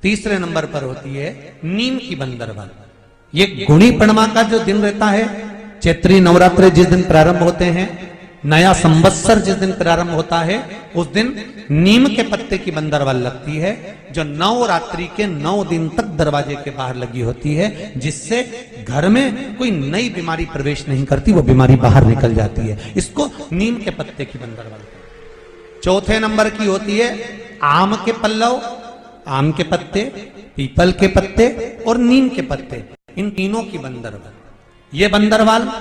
तीसरे नंबर पर होती है नीम की बंदरवाल। ये गुणी पूर्णिमा का जो दिन रहता है, चैत्री नवरात्रि जिस दिन प्रारंभ होते हैं, नया संवत्सर जिस दिन प्रारंभ होता है, उस दिन नीम के पत्ते की बंदरवाल लगती है, जो नवरात्रि के 9 दिन तक दरवाजे के बाहर लगी होती है, जिससे घर में कोई नई बीमारी प्रवेश नहीं करती, वो बीमारी बाहर निकल जाती है। इसको नीम के पत्ते की बंदरवाल। चौथे नंबर की होती है आम के पल्लव, आम के पत्ते, पीपल के पत्ते और नीम के पत्ते, इन तीनों की बंदरवाल। ये बंदरवाल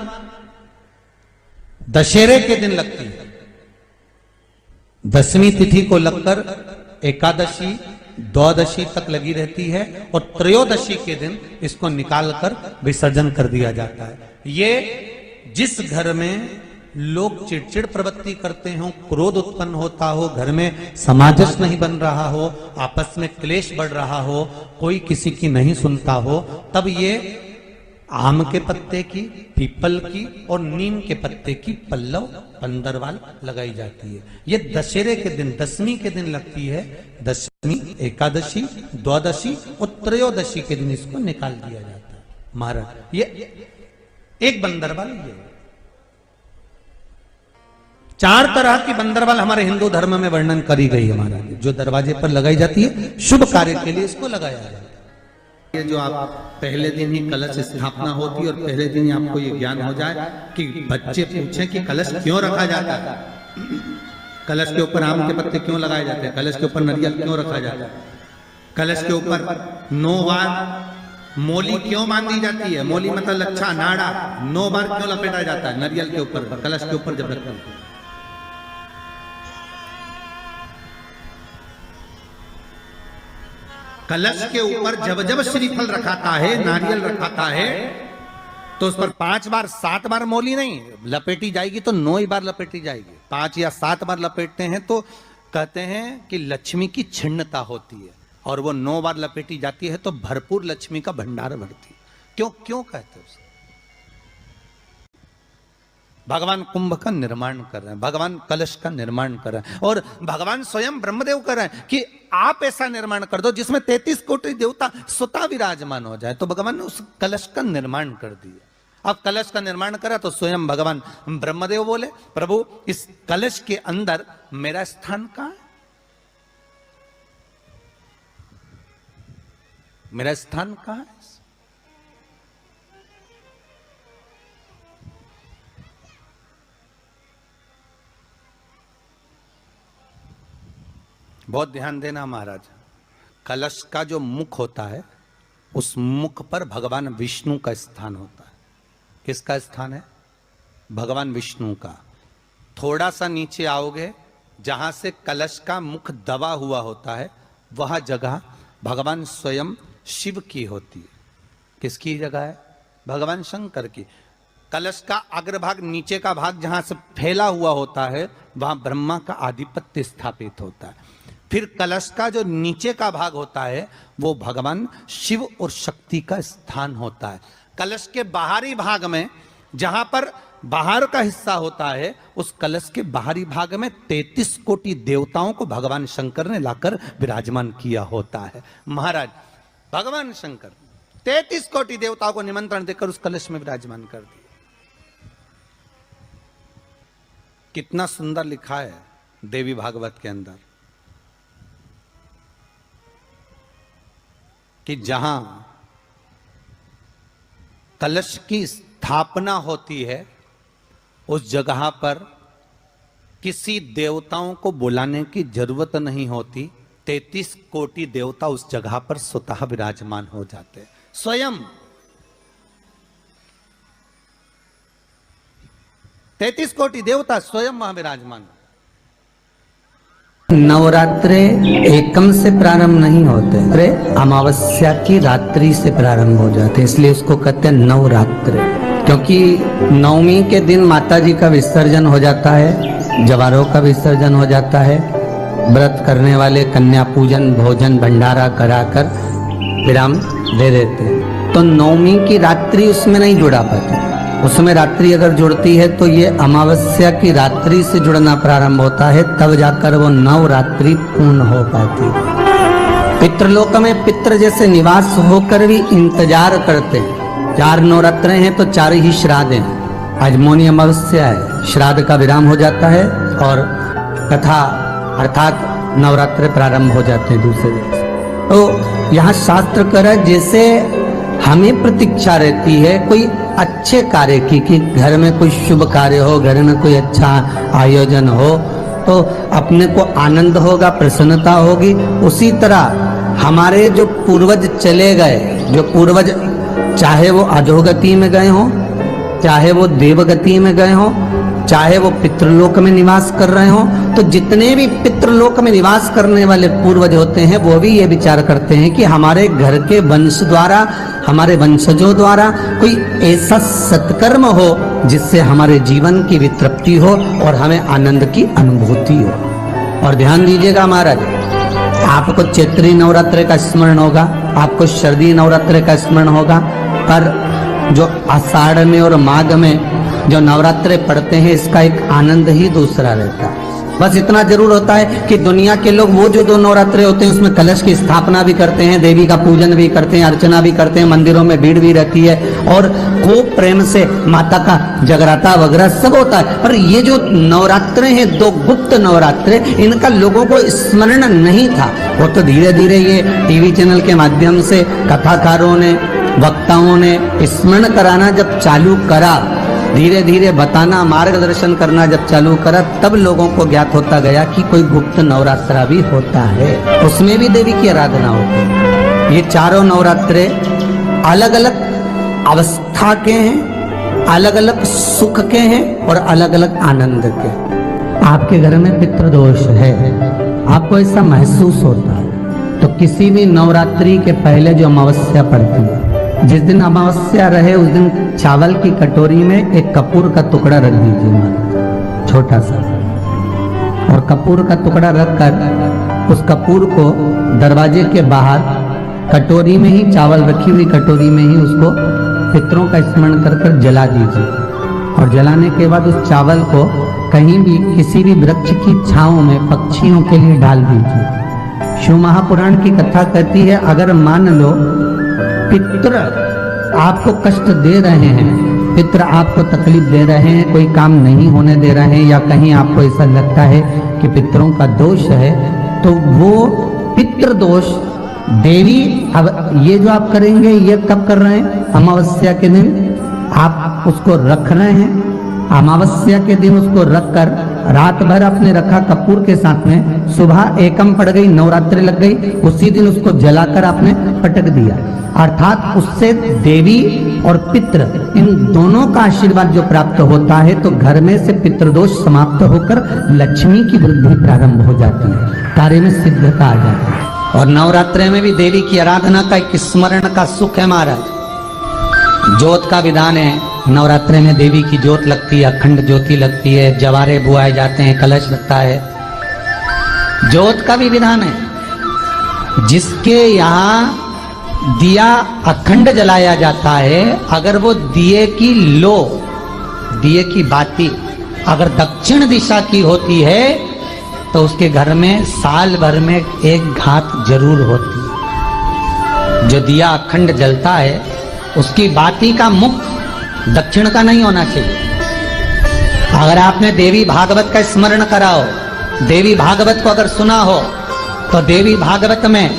दशहरे के दिन लगती है। 10वीं तिथि को लगकर एकादशी, द्वादशी तक लगी रहती है और त्रयोदशी के दिन इसको निकालकर विसर्जन कर दिया जाता है। ये जिस घर में लोग चिड़चिड़ प्रवृत्ति करते हो, क्रोध उत्पन्न होता हो, घर में सामंजस्य नहीं बन रहा हो, आपस में क्लेश बढ़ रहा हो, कोई किसी की नहीं सुनता हो, तब ये आम के पत्ते की, पीपल की और नीम के पत्ते की पल्लव बंदरवाल लगाई जाती है। ये दशहरे के दिन 10वीं के दिन लगती है। 10वीं, एकादशी, द्वादशी और त्रयोदशी के दिन इसको निकाल दिया जाता है। महाराज ये एक बंदरवाल, ये 4 तरह की बंदरवाल हमारे हिंदू धर्म में वर्णन करी गई है महाराज, जो दरवाजे पर लगाई जाती है, शुभ कार्य के लिए इसको लगाया जाता है। ये जो आप पहले दिन ही कलश स्थापना होती है और पहले दिन ही आपको ये ज्ञान हो जाए कि बच्चे पूछें कि कलश क्यों रखा जाता है, कलश के ऊपर आम के पत्ते क्यों लगाए जाते हैं, कलश के ऊपर नारियल क्यों रखा जाता है, कलश के ऊपर 9 बार मोली क्यों बांधी जाती है, मोली मतलब लच्छा नाड़ा 9 बार क्यों लपेटा जाता है नारियल के ऊपर, कलश के ऊपर जब रखते हैं। कलश के ऊपर जब जब श्रीफल रखाता है, नारियल रखाता है, तो उस पर 5 बार 7 बार मोली नहीं लपेटी जाएगी, तो 9 ही बार लपेटी जाएगी। 5 या 7 बार लपेटते हैं तो कहते हैं कि लक्ष्मी की छिन्नता होती है, और वो 9 बार लपेटी जाती है तो भरपूर लक्ष्मी का भंडार भरती है। क्यों क्यों कहते हैं? भगवान कुंभ का निर्माण कर रहे हैं, भगवान कलश का निर्माण कर रहे हैं, और भगवान स्वयं ब्रह्मदेव कर रहे हैं कि आप ऐसा निर्माण कर दो जिसमें 33 कोटि देवता स्वतः विराजमान हो जाए। तो भगवान ने उस कलश का निर्माण कर दिया। अब कलश का निर्माण करा तो स्वयं भगवान ब्रह्मदेव बोले, प्रभु इस कलश के अंदर मेरा स्थान कहां है, मेरा स्थान कहां है? बहुत ध्यान देना महाराज, कलश का जो मुख होता है, उस मुख पर भगवान विष्णु का स्थान होता है। किसका स्थान है? भगवान विष्णु का। थोड़ा सा नीचे आओगे, जहां से कलश का मुख दबा हुआ होता है, वह जगह भगवान स्वयं शिव की होती है। किसकी जगह है? भगवान शंकर की। कलश का अग्रभाग, नीचे का भाग जहां से फैला हुआ होता है, वहां ब्रह्मा का आधिपत्य स्थापित होता है। फिर कलश का जो नीचे का भाग होता है, वो भगवान शिव और शक्ति का स्थान होता है। कलश के बाहरी भाग में, जहां पर बाहर का हिस्सा होता है, उस कलश के बाहरी भाग में 33 कोटि देवताओं को भगवान शंकर ने लाकर विराजमान किया होता है। महाराज भगवान शंकर 33 कोटि देवताओं को निमंत्रण देकर उस कलश में विराजमान कर दिया। कितना सुंदर लिखा है देवी भागवत के अंदर कि जहां कलश की स्थापना होती है, उस जगह पर किसी देवताओं को बुलाने की जरूरत नहीं होती। 33 कोटि देवता उस जगह पर स्वतः विराजमान हो जाते हैं। स्वयं 33 कोटि देवता स्वयं वहां विराजमान। नवरात्रे एकम से प्रारंभ नहीं होते, अमावस्या की रात्रि से प्रारंभ हो जाते, इसलिए उसको कहते हैं नवरात्रे। क्योंकि 9वीं के दिन माता जी का विसर्जन हो जाता है, जवारों का विसर्जन हो जाता है। व्रत करने वाले कन्या पूजन, भोजन, भंडारा कराकर विराम दे देते। तो 9वीं की रात्रि उसमें नहीं जुड़ा पाती। उसमें रात्रि अगर जुड़ती है तो ये अमावस्या की रात्रि से जुड़ना प्रारंभ होता है, तब जाकर वो नवरात्रि पूर्ण हो पाती है। पितृलोक में पितृ जैसे निवास होकर भी इंतजार करते हैं। 4 नवरात्र हैं तो 4 ही श्राद्ध हैं। आज मौनी अमावस्या है, श्राद्ध का विराम हो जाता है और कथा अर्थात नवरात्र प्रारंभ हो जाते हैं दूसरे दिन। तो यहाँ शास्त्र कह रहा है जैसे हमें प्रतीक्षा रहती है कोई अच्छे कार्य की, कि घर में कोई शुभ कार्य हो, घर में कोई अच्छा आयोजन हो तो अपने को आनंद होगा, प्रसन्नता होगी। उसी तरह हमारे जो पूर्वज चले गए, जो पूर्वज चाहे वो अधोगति में गए हों, चाहे वो देवगति में गए हों, चाहे वो पितृलोक में निवास कर रहे हों, तो जितने भी पितृलोक में निवास करने वाले पूर्वज होते हैं वो भी ये विचार करते हैं कि हमारे घर के वंश द्वारा, हमारे वंशजों द्वारा कोई ऐसा सत्कर्म हो जिससे हमारे जीवन की भी तृप्ति हो और हमें आनंद की अनुभूति हो। और ध्यान दीजिएगा महाराज, आपको चैत्री नवरात्र का स्मरण होगा, आपको शरदी नवरात्र का स्मरण होगा, पर जो आषाढ़ में और माघ में जो नवरात्रे पढ़ते हैं इसका एक आनंद ही दूसरा रहता है। बस इतना जरूर होता है कि दुनिया के लोग वो जो 2 नवरात्रे होते हैं उसमें कलश की स्थापना भी करते हैं, देवी का पूजन भी करते हैं, अर्चना भी करते हैं, मंदिरों में भीड़ भी रहती है और खूब प्रेम से माता का जगराता वगैरह सब होता है। पर ये जो नवरात्रे हैं 2 गुप्त नवरात्रे, इनका लोगों को स्मरण नहीं था। वो तो धीरे धीरे ये टीवी चैनल के माध्यम से कथाकारों ने, वक्ताओं ने स्मरण कराना जब चालू करा, धीरे धीरे बताना, मार्गदर्शन करना जब चालू करा, तब लोगों को ज्ञात होता गया कि कोई गुप्त नवरात्रा भी होता है, उसमें भी देवी की आराधना होती है। ये 4 नवरात्रे अलग अलग अवस्था के हैं, अलग अलग सुख के हैं और अलग अलग आनंद के। आपके घर में पितृदोष है, आपको ऐसा महसूस होता है, तो किसी भी नवरात्रि के पहले जो अमावस्या पड़ती है, जिस दिन अमावस्या रहे उस दिन चावल की कटोरी में एक कपूर का टुकड़ा रख दीजिए, छोटा सा, और कपूर का टुकड़ा रखकर उस कपूर को दरवाजे के बाहर कटोरी में ही, चावल रखी हुई कटोरी में ही उसको पितरों का स्मरण कर कर जला दीजिए। और जलाने के बाद उस चावल को कहीं भी किसी भी वृक्ष की छांव में पक्षियों के लिए डाल दीजिए। शिव महापुराण की कथा कहती है, अगर मान लो पितृ आपको कष्ट दे रहे हैं, पितृ आपको तकलीफ दे रहे हैं, कोई काम नहीं होने दे रहे हैं, या कहीं आपको ऐसा लगता है कि पितरों का दोष है, तो वो पितृ दोष देवी, अब ये जो आप करेंगे ये कब कर रहे हैं? अमावस्या के दिन आप उसको रख रहे हैं, अमावस्या के दिन उसको रखकर रात भर आपने रखा कपूर के साथ में, सुबह एकम पड़ गई, नवरात्रि लग गई, उसी दिन उसको जलाकर आपने पटक दिया। अर्थात उससे देवी और पितृ इन दोनों का आशीर्वाद जो प्राप्त होता है, तो घर में से पितृदोष समाप्त होकर लक्ष्मी की वृद्धि प्रारंभ हो जाती है, कार्य में सिद्धता आ जाती है। और नवरात्रि में भी देवी की आराधना का एक स्मरण का सुख है महाराज। ज्योत का विधान है, नवरात्रि में देवी की ज्योत लगती है, अखंड ज्योति लगती है, जवारे बुआए जाते हैं, कलश लगता है, ज्योत का भी विधान है। जिसके यहाँ दिया अखंड जलाया जाता है, अगर वो दिए की लो, दिए की बाती अगर दक्षिण दिशा की होती है तो उसके घर में साल भर में एक घात जरूर होती है। जो दिया अखंड जलता है उसकी बाती का मुख दक्षिण का नहीं होना चाहिए। अगर आपने देवी भागवत का स्मरण करा हो, देवी भागवत को अगर सुना हो, तो देवी भागवत में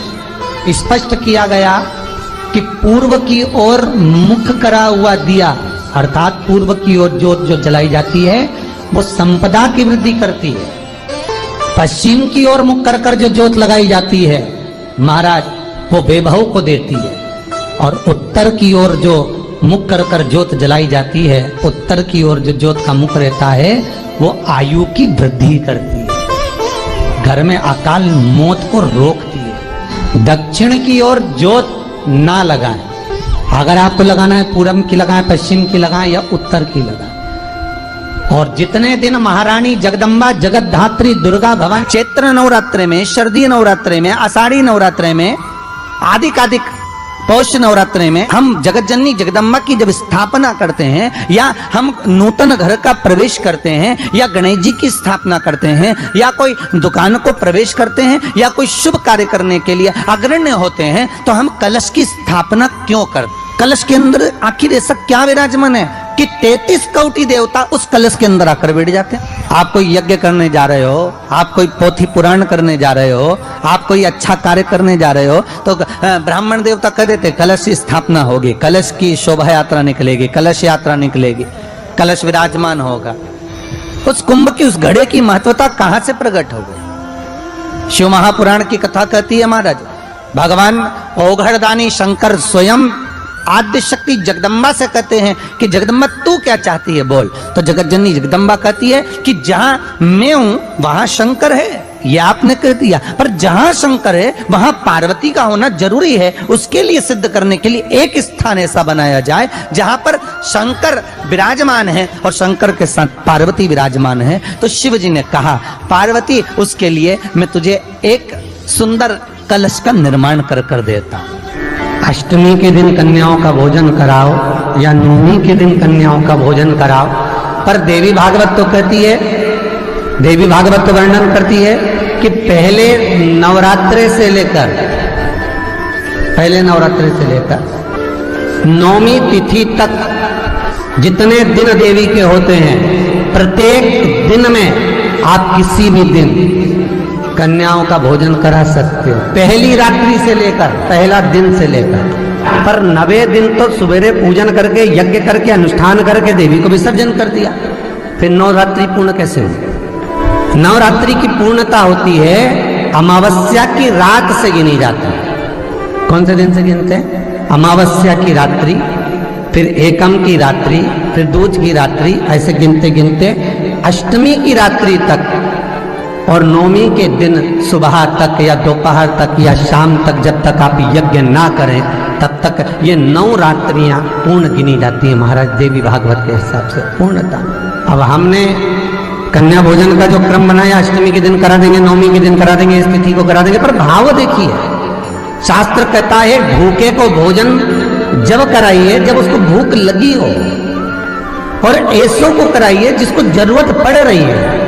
स्पष्ट किया गया कि पूर्व की ओर मुख करा हुआ दिया, अर्थात पूर्व की ओर ज्योत जो जलाई जाती है वो संपदा की वृद्धि करती है। पश्चिम की ओर मुख कर कर जो ज्योत लगाई जाती है महाराज, वो वैभव को देती है। और उत्तर की ओर जो मुख कर कर ज्योत जलाई जाती है, उत्तर की ओर जो ज्योत का मुख रहता है वो आयु की वृद्धि करती है, घर में अकाल मौत को रोकती है। दक्षिण की ओर ज्योत ना लगाएं, अगर आपको लगाना है पूरब की लगाएं, पश्चिम की लगाएं या उत्तर की लगाएं। और जितने दिन महारानी जगदम्बा जगतधात्री दुर्गा भवानी चैत्र नवरात्रे में, शरदी नवरात्रे में, आषाढ़ी नवरात्रे में, आदिकादिक पौष नवरात्रि में हम जगत जननी जगदम्बा की जब स्थापना करते हैं, या हम नूतन घर का प्रवेश करते हैं, या गणेश जी की स्थापना करते हैं, या कोई दुकान को प्रवेश करते हैं, या कोई शुभ कार्य करने के लिए अग्रण्य होते हैं, तो हम कलश की स्थापना क्यों करते हैं? कलश के अंदर आखिर ऐसा क्या विराजमान है कि 33 कोटि देवता उस कलश के अंदर आकर बैठ जाते हैं? आप कोई यज्ञ करने जा रहे हो, आप कोई पोथी पुराण करने जा रहे हो, आप कोई अच्छा कार्य करने जा रहे हो, तो ब्राह्मण देवता कह देते कलश की स्थापना होगी, कलश की शोभा यात्रा निकलेगी, कलश यात्रा निकलेगी, कलश विराजमान होगा। उस कुंभ की उस घड़े की महत्वता कहां से प्रकट हो गई? शिव महापुराण की कथा कहती है महाराज, भगवान ओघड़दानी शंकर स्वयं आद्य शक्ति जगदम्बा से कहते हैं कि जगदम्बा तू क्या चाहती है बोल। तो जगत जननी जगदम्बा कहती है कि जहां मैं हूं वहां शंकर है, ये आपने कह दिया, पर जहां शंकर है वहां पार्वती का होना जरूरी है। उसके लिए सिद्ध करने के लिए एक स्थान ऐसा बनाया जाए जहां पर शंकर विराजमान है और शंकर के साथ पार्वती विराजमान है। तो शिव जी ने कहा पार्वती उसके लिए मैं तुझे एक सुंदर कलश का निर्माण कर देता। अष्टमी के दिन कन्याओं का भोजन कराओ या नवमी के दिन कन्याओं का भोजन कराओ, पर देवी भागवत तो कहती है, देवी भागवत तो वर्णन करती है कि पहले नवरात्रि से लेकर नवमी तिथि तक जितने दिन देवी के होते हैं, प्रत्येक दिन में आप किसी भी दिन कन्याओं का भोजन करा सकते हो, पहली रात्रि से लेकर, पहला दिन से लेकर। पर 9वें दिन तो सवेरे पूजन करके यज्ञ करके अनुष्ठान करके देवी को विसर्जन कर दिया, फिर नवरात्रि पूर्ण कैसे हुई? नवरात्रि की पूर्णता होती है अमावस्या की रात से गिनी जाती है। कौन से दिन से गिनते हैं? अमावस्या की रात्रि, फिर एकम की रात्रि, फिर दूज की रात्रि, ऐसे गिनते गिनते अष्टमी की रात्रि तक और नवमी के दिन सुबह तक या दोपहर तक या शाम तक, जब तक आप यज्ञ ना करें तब तक ये 9 रात्रियां पूर्ण गिनी जाती है महाराज देवी भागवत के हिसाब से पूर्णता। अब हमने कन्या भोजन का जो क्रम बनाया, अष्टमी के दिन करा देंगे, नवमी के दिन करा देंगे, इस तिथि को करा देंगे, पर भाव देखिए, शास्त्र कहता है भूखे को भोजन जब कराइए जब उसको भूख लगी हो, और ऐसों को कराइए जिसको जरूरत पड़ रही है।